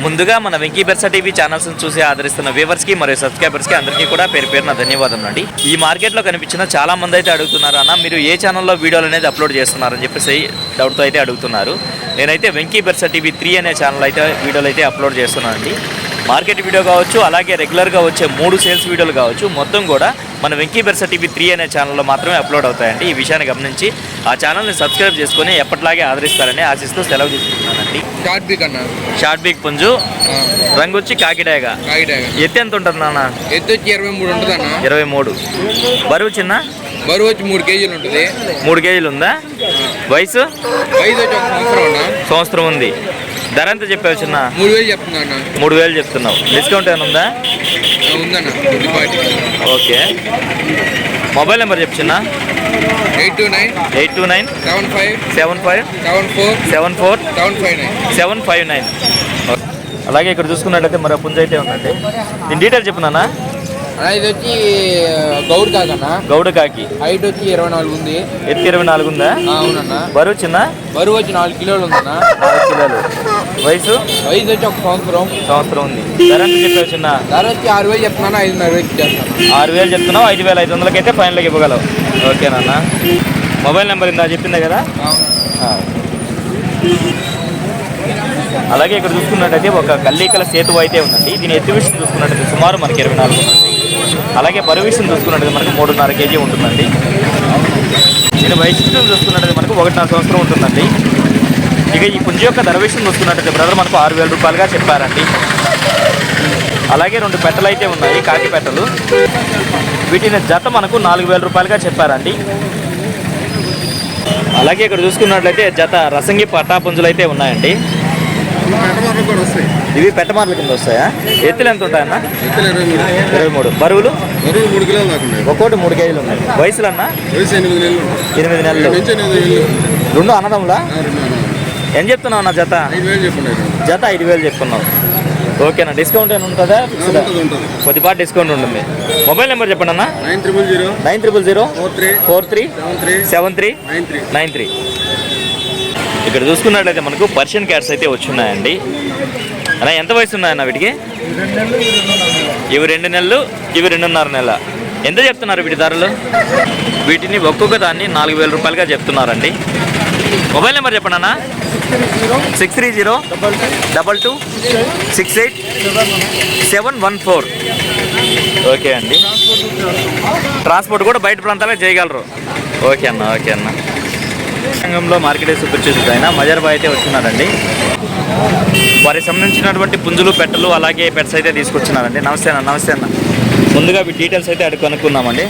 ముందుగా మన Venky బెర్సా TV channels చూసి ఆదరిస్తున్న వ్యూవర్స్కి మరియు సబ్స్క్రైబర్స్కి అందరికీ కూడా పేరు పేరున ధన్యవాదం అండి. ఈ మార్కెట్లో కనిపించిన చాలా మంది అయితే అడుగుతున్నారు, అన్న మీరు ఏ ఛానల్లో వీడియోలు అనేది అప్లోడ్ చేస్తున్నారని చెప్పేసి డౌట్తో అయితే అడుగుతున్నారు. నేనైతే వెంకీ బెర్సా టీవీ 3 అనే ఛానల్ అయితే వీడియోలు అయితే అప్లోడ్ చేస్తున్నానండి. మార్కెట్ వీడియో కావచ్చు, అలాగే రెగ్యులర్గా వచ్చే 3 సేల్స్ వీడియోలు కావచ్చు, మొత్తం కూడా మన వెంకీ బెర్సా టీవీ 3 అనే ఛానల్లో మాత్రమే అప్లోడ్ అవుతాయండి. ఈ విషయాన్ని గమనించి ఆ ఛానల్ని సబ్స్క్రైబ్ చేసుకొని ఎప్పటిలాగే ఆదరిస్తారని ఆశిస్తూ సెలవు తీసుకుంటున్నానండి. షార్ట్ బిగ్ పుంజు, రంగు వచ్చి కాకిడాయగా. ఎత్తు ఎంత ఉంటుంది నాన్న? ఎత్తు వచ్చి 23 ఉంటుంది అన్న. 23. బరువు చిన్న? బరువు వచ్చి 3 కేజీలు ఉంటుంది. 3 కేజీలు ఉందా? వయసు వచ్చి 1 సంవత్సరం ఉంది. ధర ఎంత చెప్పావు చిన్న? 3000 చెప్తున్నా అన్న. 3000 చెప్తున్నావు. డిస్కౌంట్ ఏమైనా ఉందా? ఉందన్న. ఓకే. మొబైల్ నెంబర్ చెప్పు చిన్న. 829 75 74 759. అలాగే ఇక్కడ చూసుకున్నట్టయితే మరో పుంజ అయితే ఉందండి. దీని డీటెయిల్ చెప్పున్నానా? ఇది వచ్చి గౌడ్ కాకి అన్న. గౌడ కాకి. హైట్ వచ్చి 24 ఉంది. ఎత్తు 24 ఉందా? అవునన్న. బరువు చిన్న? బరువు వచ్చి 4 కిలోలు ఉందన్న. 4 కిలోలు. వయసు వచ్చి 1 సంవత్సరం ఉంది. ధర ఎంత చెప్పావు చిన్న? ధర వచ్చి 6000 చెప్తున్నాను. 5,500 చేస్తాను. 6000 చెప్తున్నావు. 5500 అయితే ఫైనల్గా ఇవ్వగలవు. ఓకేనా? మొబైల్ నెంబర్ ఇందా చెప్పిందే కదా. అలాగే ఇక్కడ చూసుకున్నట్టయితే ఒక కల్లీకల సేతు అయితే ఉందండి. దీని ఎత్తు విషయం చూసుకున్నట్టయితే సుమారు మనకి 24 ఉంటుంది. అలాగే బరువు విషయం చూసుకున్నట్టయితే మనకు 3.5 కేజీ ఉంటుందండి. దీని వైశిష్ట్యం చూసుకున్నట్టయితే మనకు 1.5 సంవత్సరం ఉంటుందండి. ఇక ఈ పుంజు యొక్క ధర విషయం చూసుకున్నట్టయితే బ్రదర్ మనకు 6000 రూపాయలుగా చెప్పారండి. అలాగే 2 పెట్టలు అయితే ఉన్నాయి, కాకి పెట్టలు. వీటిని జత మనకు 4000 రూపాయలుగా చెప్పారండి. అలాగే ఇక్కడ చూసుకున్నట్లయితే జత రసంగి పట్టా పుంజులు అయితే ఉన్నాయండి. ఇవి పెట్టమార్ల కింద వస్తాయా? ఎత్తులు ఎంత ఉంటాయన్న? 23. బరువులు? 3 కిలోలు. ఒక్కోటి 3 కేజీలు ఉన్నాయి. వయసులు అన్న? 8 నెలలు. 2 అన్నదమ్ములా? ఏం చెప్తున్నావు అన్న జత? జత 5000 చెప్తున్నావు. ఓకేనా? డిస్కౌంట్ ఏమైనా ఉంటుందా? కొద్దిపాటు డిస్కౌంట్ ఉంటుంది. మొబైల్ నెంబర్ చెప్పండి అన్న. 9000 43 73 93. ఇక్కడ చూసుకున్నట్లయితే మనకు పర్షియన్ క్యాట్స్ అయితే వచ్చున్నాయండి. అలా ఎంత వయసు ఉన్నాయన్న వీటికి? ఇవి 2 నెలలు, ఇవి 2.5 నెలల. ఎంత చెప్తున్నారు వీటి ధరలు? వీటిని ఒక్కొక్క దాన్ని 4000 రూపాయలుగా చెప్తున్నారండి. మొబైల్ నెంబర్ చెప్పండి అన్న. 630 22 68 714. ఓకే అండి. ట్రాన్స్పోర్ట్ కూడా బయట ప్రాంతాలకు చేయగలరు. ఓకే అన్న. రంగంలో మార్కెట్ సూపర్చేసి అయినా మజర్బాయ్ అయితే వచ్చినారండి. వారికి సంబంధించినటువంటి పుంజులు, పెట్టలు, అలాగే పెట్స్ అయితే తీసుకొచ్చినారండి. నమస్తే అన్న. ముందుగా మీ డీటెయిల్స్ అయితే కనుక్కుందామండి.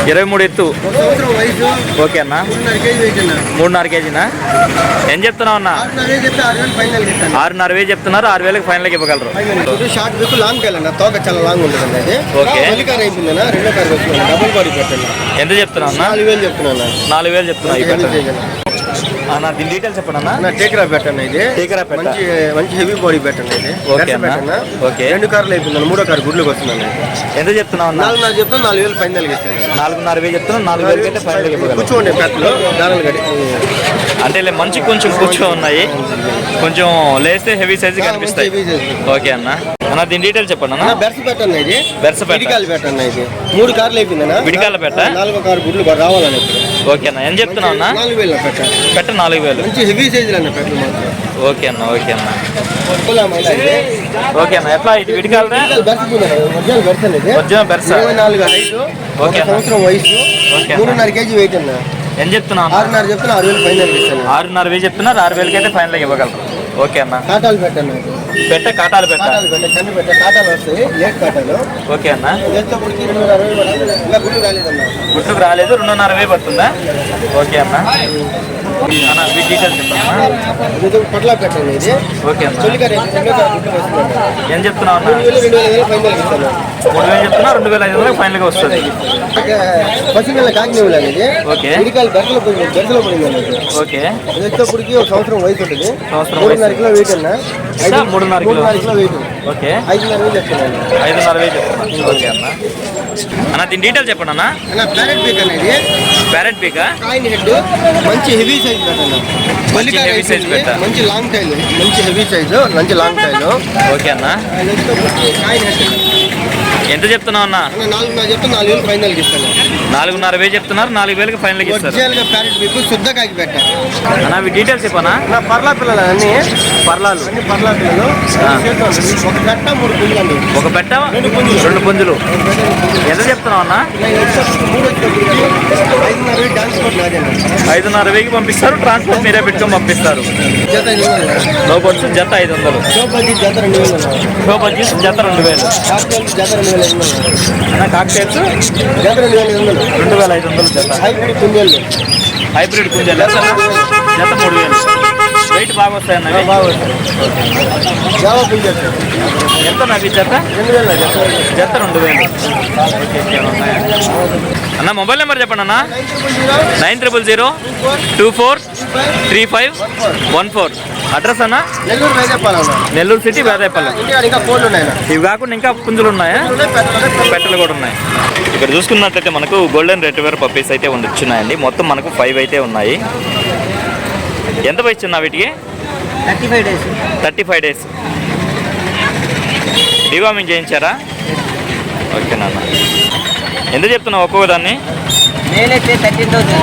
23 ఎత్తు. ఓకే అన్న. 3.5 కేజీనా? ఏం చెప్తున్నావు అన్న? 6,500 చెప్తున్నారు. 6,000కి ఫైనల్కి ఇవ్వగలరు. షార్ట్ బిక్ లాంగ్ కాయలన్న. తోక చాలా లాంగ్ ఉంటుంది అది. ఓకే. ఎంత చెప్తున్నావు అన్న? 4,000 చెప్తున్నా. 4,000 చెప్తున్నా. అన్న దీని డీటెయిల్స్ చెప్పండి అన్న. టేకరా పెట్టండి. ఇది టేకరా పెట్ట మంచి హెవీ బాడీ పెట్టండి. ఇది ఓకే. 2 కార్లు అయిపోయింది. 3వ కారు గుడ్లకు వస్తున్నాను. ఎంత చెప్తున్నావు అన్న? 4,500 చెప్తున్నా. 4,000 ఫైనల్ ఇస్తాను. 4,500 చెప్తున్నా. 4,000 అయితే ఫైనల్ కూర్చోండి. పెట్టలు దారాలు కట్టి అంటే మంచి కొంచెం కూర్చో ఉన్నాయి. కొంచెం లేస్తే హెవీ సైజ్ కనిపిస్తాయి. ఓకే అన్న దీని డీటెయిల్స్ చెప్పండి అన్న. బెర్స పెట్టండి. ఇది బెర్స విడికాయలు పెట్టండి. ఇది 3 కార్లు అయిపోయిందన్న. విడికాయలు పెట్ట 4వ కారు గుడ్లు రావాలని. ఓకే అన్న. ఏం చెప్తున్నావు అన్న? 4,000 పెట్ట 4,000. మంచి హెవీ సైజులు అన్న పెట్టలు మాత్రం. ఓకే అన్న. ఎట్లా ఇది విడికాలదా? ఒరిజినల్ బెర్స. 24 హైట్, 1 సంవత్సరం వయసు, 3.5 కేజీ వెయిట్ అన్న. ఏం చెప్తున్నావు? 6,500 చెప్తున్నా. 6,000 ఫైనల్ ఇస్తాను. 6,500 చెప్తున్నారు. 6,000 అయితే ఫైనల్ ఇవ్వగలరు. ఓకే అన్న. కాటాలు పెట్టండి. కాటాలు పెట్ట కన్ను పెట్ట కాటాలు వస్తాయి. 8 కాటాలు. ఓకే అన్న. గుడ్లకు రాలేదు. 2.5 పడుతుందా? ఓకే అన్న. డీటెయిల్స్ చెప్పండి. పట్ల పెట్టండి. ఇది ఓకే అన్న. ఏం చెప్తున్నావు అన్న? 2,000 ఫైనల్ ఇస్తాను. 3,000 చెప్తున్నా. 2,500 ఫైనల్గా వస్తుంది. పసిపిల్ల కాకినేవులు అనేది. ఓకే. విడికాయలు బెర్సలో పడింది అన్నది. ఓకే. వచ్చేప్పటికి 1 సంవత్సరం వయసు ఉంటుంది. 3.5 కిలో వెయిట్ అన్న. 3.5 కిలో వెయిట్. ఓకే. 5,500 చెప్తున్నాను. 5,500 చెప్తున్నా. ఓకే అన్న. దీని డీటెయిల్స్ చెప్పండి అన్న. ప్లానెట్ బీక్ అనేది ప్యారెట్ పీకా కాయిన్ హెడ్ మంచి హెవీ సైజ్ పెట్టండి. మంచి heavy size పెట్ట. మంచి లాంగ్ టైల్, మంచి హెవీ సైజు, మంచి లాంగ్ టైల్. ఓకే అన్న. నెక్స్ట్ కాయిన్ హెడ్ ఎంత చెప్తున్నావు అన్న? 4,500 చెప్తే 4,000 ఫైనల్కి ఇస్తాను. 4,500 చెప్తున్నారు, 4,000 ఫైనల్కి ఇస్తారు. ఒరిజినల్గా ప్యారెట్ మీకు శుద్ధ కాకి పెట్ట. అన్న అవి డీటెయిల్స్ చెప్పనా? నా పర్లా పిల్లలు అన్ని పర్లాలు అన్ని పర్లా పిల్లలు. ఒక పెట్ట 3 పుంజులు అండి. ఒక పెట్ట 2 పుంజులు. ఎంత చెప్తున్నావు అన్న? 5,500 డాన్స్ కోట్ నాదేనా. 5,500 పంపిస్తారు, ట్రాన్స్పోర్ట్ మీరే పెట్టుకొని పంపిస్తారు. జత 500. లోపొచ్చు జత 500, చోపతి జత 2,000. లోపొచ్చి జత 2,000. కాక్టైల్స్ జత 2,500. అన్న కాక్టైల్స్ జత 2,500. 2,500 జత. హైబ్రిడ్ కుందేళ్ళు హైబ్రిడ్ కుంజలు జత 3,000. వెయిట్ బాగా వస్తాయన్న ఇవి? బాగా వస్తాయి. జావా కుందేళ్ళు ఎంత నాకు ఈ జత? 2,000 జత. జత 2,000. ఓకే అన్న మొబైల్ నెంబర్ చెప్పండి అన్న. 9000243514. అడ్రస్ అన్న? నెల్లూరు వేదేపాలెం. నెల్లూరు సిటీ వేదాయపల్లి. ఇంకా కోళ్ళు ఉన్నాయి. ఇవి కాకుండా ఇంకా పుంజులు ఉన్నాయా? పెట్టలు కూడా ఉన్నాయి. ఇక్కడ చూసుకున్నట్లయితే మనకు గోల్డెన్ రెట్రీవర్ పప్పీస్ అయితే వచ్చినాయండి. మొత్తం మనకు 5 అయితే ఉన్నాయి. ఎంత వయసు ఉన్నా వీటికి? 35 డేస్. డివామింగ్ చేయించారా? ఓకే నాన్న. ఎంత చెప్తున్నావు ఒక్కొక్క దాన్ని? మేల్ అయితే 13,000.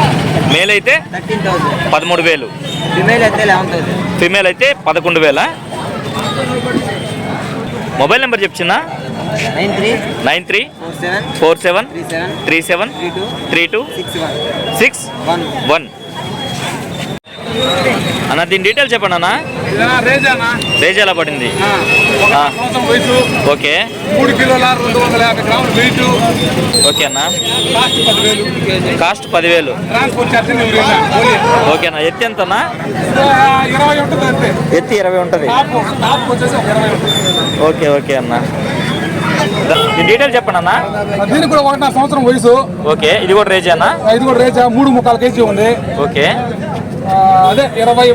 మేల్ అయితే 13,000. 13,000. ఫిమేల్ అయితే 11,000. ఫీమేల్ అయితే 11,000. మొబైల్ నెంబర్ చెప్తున్నా? 934737373261. అన్న దీని డీటెయిల్స్ చెప్పండి అన్న. రేజాలా పడింది. వయసు ఓకే 3 కిలోల 250 గ్రాములు వెయిట్. ఓకే అన్న. Cost 10,000. Cost 10,000. Transport charge okay అన్న. ఎత్తి ఎంత అన్న? 20 ఉంటుంది అంతే. ఎత్తి 20 ఉంటుంది. టాప్ వచ్చేసి ఒక 20 ఉంటుంది. ఓకే ఓకే అన్న. దీని డీటెయిల్స్ చెప్పండి అన్న. దీనికి కూడా 1.5 సంవత్సరం వయసు. ఓకే ఇది కూడా రేజానా? ఇది కూడా రేజా 3.25 కేజీ ఉంది. ఓకే అదే 21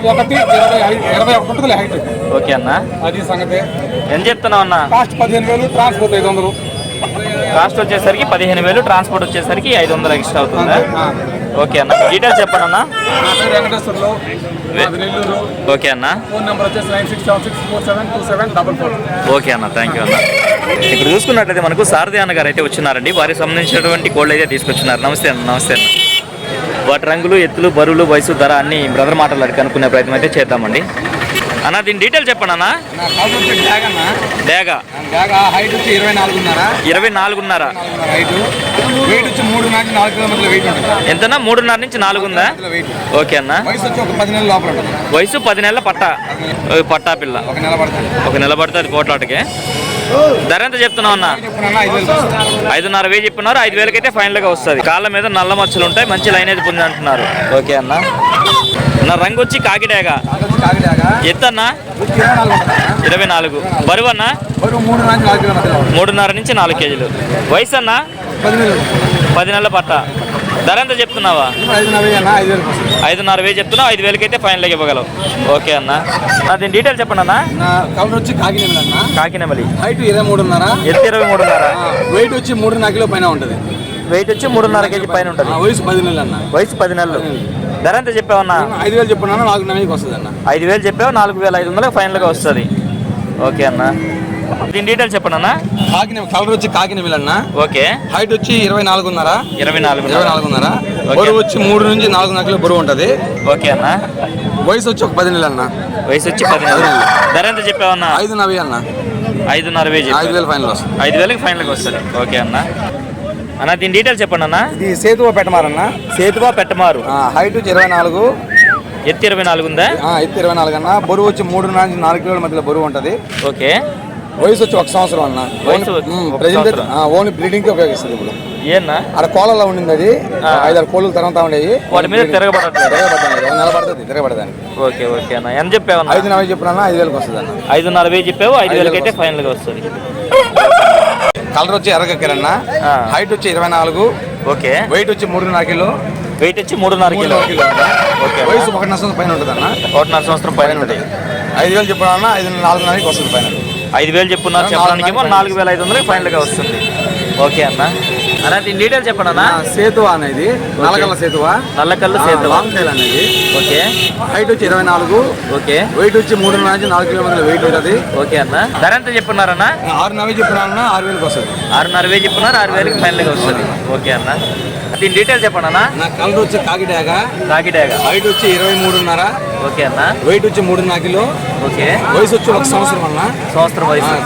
ఉంటుంది హైట్. ఓకే అన్న. అది సంగతి. ఎంత చెప్తున్నావు అన్న? Cost 15,000, transport 500. కాస్ట్ వచ్చేసరికి 15,000, ట్రాన్స్పోర్ట్ వచ్చేసరికి 500 ఎక్స్ట్రా అవుతుందా? ఓకే అన్న. డీటెయిల్స్ చెప్పండి అన్న. నా పేరు వెంకటేశ్వర్లు, మాది నెల్లూరు. ఓకే అన్న. ఫోన్ నెంబర్ వచ్చేసి 9676472744. ఓకే అన్న. థ్యాంక్ యూ అన్న. ఇప్పుడు చూసుకున్నట్లయితే మనకు సారథి అన్న గారు అయితే వచ్చినారండి. వారికి సంబంధించినటువంటి కోళ్ళు అయితే తీసుకొచ్చినారు. నమస్తే అన్న. నమస్తే అన్న. వాటి రంగులు, ఎత్తులు, బరువులు, వయసు, ధర అన్ని బ్రదర్ మాటలు అడిగి కనుక్కునే ప్రయత్నం అయితే చేద్దామండి. అన్న దీని డీటెయిల్స్ చెప్పండి అన్న. డేగా హైట్ వచ్చి 24.5. 24.5. హైట్ వెయిట్ వచ్చి 3-4 కిలోమీటర్ల వెయిట్ ఉంటుంది. ఎంతన్నా? 3.5 నుంచి 4 ఉందా? వెయిట్. ఓకే అన్న. వయసు వచ్చి ఒక 10 నెలల లోపల ఉంటుంది. వయసు 10 నెలల పట్టా పిల్ల. ఒక నెల పడుతుంది. ఒక నెల పడుతుంది పోట్లాటకి. ధర ఎంత చెప్తున్నావు అన్న? 5,500 చెప్తున్నారు. 5,000 అయితే ఫైనల్గా వస్తుంది. కాళ్ళ మీద నల్ల మచ్చలు ఉంటాయి, మంచి లైన్ అయితే పొంది అంటున్నారు. ఓకే అన్న. నా రంగు వచ్చి కాకిడాగా. ఎత్తు అన్న? 24. బరువు అన్న? 3.5 నుంచి 4 కేజీలు. వయసు అన్న? 10 నెలల పట్ట. ధర ఎంత చెప్తున్నావా? 5,500 చెప్తున్నావు. 5,000 అయితే ఫైనల్గా ఇవ్వగలవు. ఓకే అన్న. దీని డీటెయిల్స్ చెప్పండి అన్న. కలర్ వచ్చి కాకినెమలి అన్న. కాకినెమలి. హైట్ 23.5. ఎత్తు 23.5. వెయిట్ వచ్చి 3.5 కిలో పైన ఉంటుంది. వెయిట్ వచ్చి 3.5 కేజీ పైన ఉంటుంది. వయసు 10 నెలలు అన్న. వయసు 10 నెలలు. ధర ఎంత చెప్పావన్నా? 5,000 చెప్పున్నా 4,000 వస్తుంది అన్న. 5,000 చెప్పావు, 4,500 ఫైనల్గా వస్తుంది. ఓకే అన్న. దీని డీటెయిల్స్ చెప్పండి అన్న. కలర్ వచ్చి కాకినెమలి అన్న. ఓకే. హైట్ వచ్చి 24.5. 24.5. బరువు వచ్చి 3 నుంచి 4.5 కిలో బరువు ఉంటుంది. ఓకే అన్న. వయసు వచ్చి ఒక 10 నెలలు అన్న. వయసు వచ్చి 10 నెలలు. ధర ఎంత చెప్పావన్నా? 5,000 అన్న. 5,500 5,000 ఫైనల్ వస్తుంది. 5,000 ఫైనల్గా వస్తుంది. ఓకే అన్న. అన్న దీని డీటెయిల్స్ చెప్పండి అన్న. ఇది సేతువా పెట్టమారన్న. సేతువా పెట్టమారు. హైట్ వచ్చి 24. ఎత్తు 24 ఉందా? ఎత్తు 24 అన్న. బరువు వచ్చి 3 నుంచి 4 కిలోల మధ్యలో బరువు ఉంటుంది. ఓకే. వయసు వచ్చి 1 సంవత్సరం అన్న. ప్రెజెంట్ ఓన్లీ బ్రీడింగ్కి ఉపయోగిస్తుంది. ఇప్పుడు ఏనా అక్కడ కోళ్ళలో ఉండింది. అది 5-6 కోళ్ళు తరంతా ఉండేవి. వాటి మీద తిరగబడట్లేదు. నిలబడుతుంది తిరగబడదానికి. ఓకే ఓకే అన్న. ఎంత చెప్పావు? 5,000 చెప్పినా 5,000 వస్తుంది అన్న. 5,500 చెప్పావు. 5,000 అయితే ఫైనల్గా వస్తుంది. కలర్ వచ్చి ఎర్రగక్కరన్న. హైట్ వచ్చి 24. ఓకే. వెయిట్ వచ్చి 3.5 కిలో. వెయిట్ వచ్చి 3.5 కిలో. ఓకే. వయసు 1.5 సంవత్సరం పైన ఉంటుంది అన్న. 1.5 సంవత్సరం పైన ఉంటుంది. 5,000 చెప్పినా 4,000 వస్తుంది పైన. 5,000 చెప్పున్నారు చెప్పడానికి 4,500 ఫైనల్గా వస్తుంది. ఓకే అన్న. అలా దీని డీటెయిల్స్ చెప్పండి అన్న. సేతువా అనేది నల్లకల్ల సేతువా, నల్లకల్లు సేతు. లాంగ్ టైల్ అనేది. ఓకే హైట్ వచ్చి 24, ఓకే వెయిట్ వచ్చి 3.5 నుంచి 4 కిలోమీటర్ల వెయిట్ ఉంటుంది. ఓకే అన్న. ధర ఎంత చెప్పున్నారన్న? 6,000 చెప్పినా 6,000 వస్తుంది. 6,500 చెప్పున్నారు, 6,000కి ఫైనల్గా వస్తుంది. ఓకే అన్న. దీని డీటెయిల్స్ చెప్పండి అన్న. నా కలర్ వచ్చి కాకిడాగ, కాకిడాగ. హైట్ వచ్చి 23.5, ఓకే అన్న. వెయిట్ వచ్చి 3.5 కిలో, ఓకే. వయసు వచ్చి 1 సంవత్సరం అన్న. సంవత్సరం వయసు.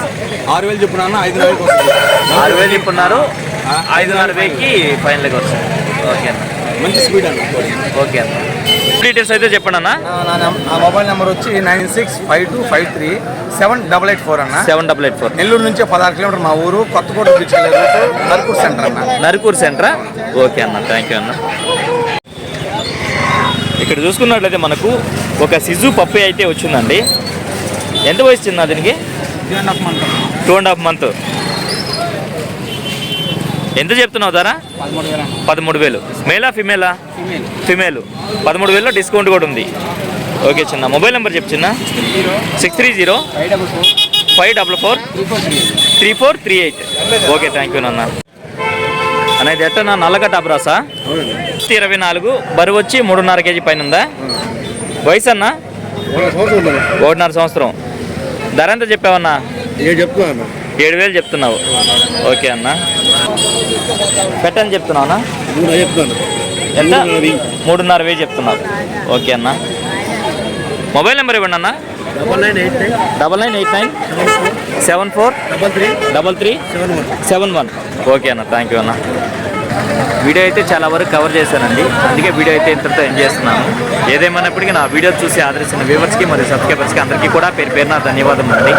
6,000 చెప్పినా 5,000 వస్తుంది. 6,000 చెప్పున్నారు, 5,500కి ఫైనల్గా వస్తుంది. ఓకే అన్న. మంచి స్పీడ్ అన్న. ఓకే అన్న. డీటెయిల్స్ అయితే చెప్పండి అన్న. నా మొబైల్ నెంబర్ వచ్చి 9652537884 అన్న. 7884. నెల్లూరు నుంచి 16 కిలోమీటర్ మా ఊరు. కొత్తకోట బీచ్ రూట్, నర్కూర్ సెంటర్ అన్న. నరుకూరు సెంటరా? ఓకే అన్న, థ్యాంక్ యూ అన్న. ఇక్కడ చూసుకున్నట్లయితే మనకు ఒక సిజు పప్పి అయితే వచ్చిందండి. ఎంత వయసు చిన్న దీనికి? 2.5 మంత్. ఎంత చెప్తున్నావు ధర? 13,000. మేలా ఫిమేలా? ఫిమేల్. 13,000లో డిస్కౌంట్ కూడా ఉంది. ఓకే చిన్న. మొబైల్ నెంబర్ చెప్పు చిన్న. 630-544-3438. ఓకే, థ్యాంక్ యూ నాన్న. అనేది ఎట్టనా? నల్లగడ్డ అబ్రాసా? 24, బరువు వచ్చి 3.5 kg పైన ఉందా? వయసు అన్న? 1.5 సంవత్సరం. ధర ఎంత చెప్పావన్నా? 7,000 చెప్తున్నావు. ఓకే అన్న. పెట్టని చెప్తున్నావు అన్న? ఎంత? 3.5 చెప్తున్నావు. ఓకే అన్న. మొబైల్ నెంబర్ ఇవ్వండి అన్న. 9989743371. ఓకే అన్న, థ్యాంక్ యూ అన్న. వీడియో అయితే చాలా వరకు కవర్ చేశానండి, అందుకే వీడియో అయితే ఇంతటితో ఎంజాయ్ చేస్తున్నాను. ఏదేమైనప్పటికీ నా వీడియో చూసి ఆదరిస్తున్న వ్యూవర్స్కి మరియు సబ్స్క్రైబర్స్కి అందరికీ కూడా పేరు పేరున ధన్యవాదం అండి.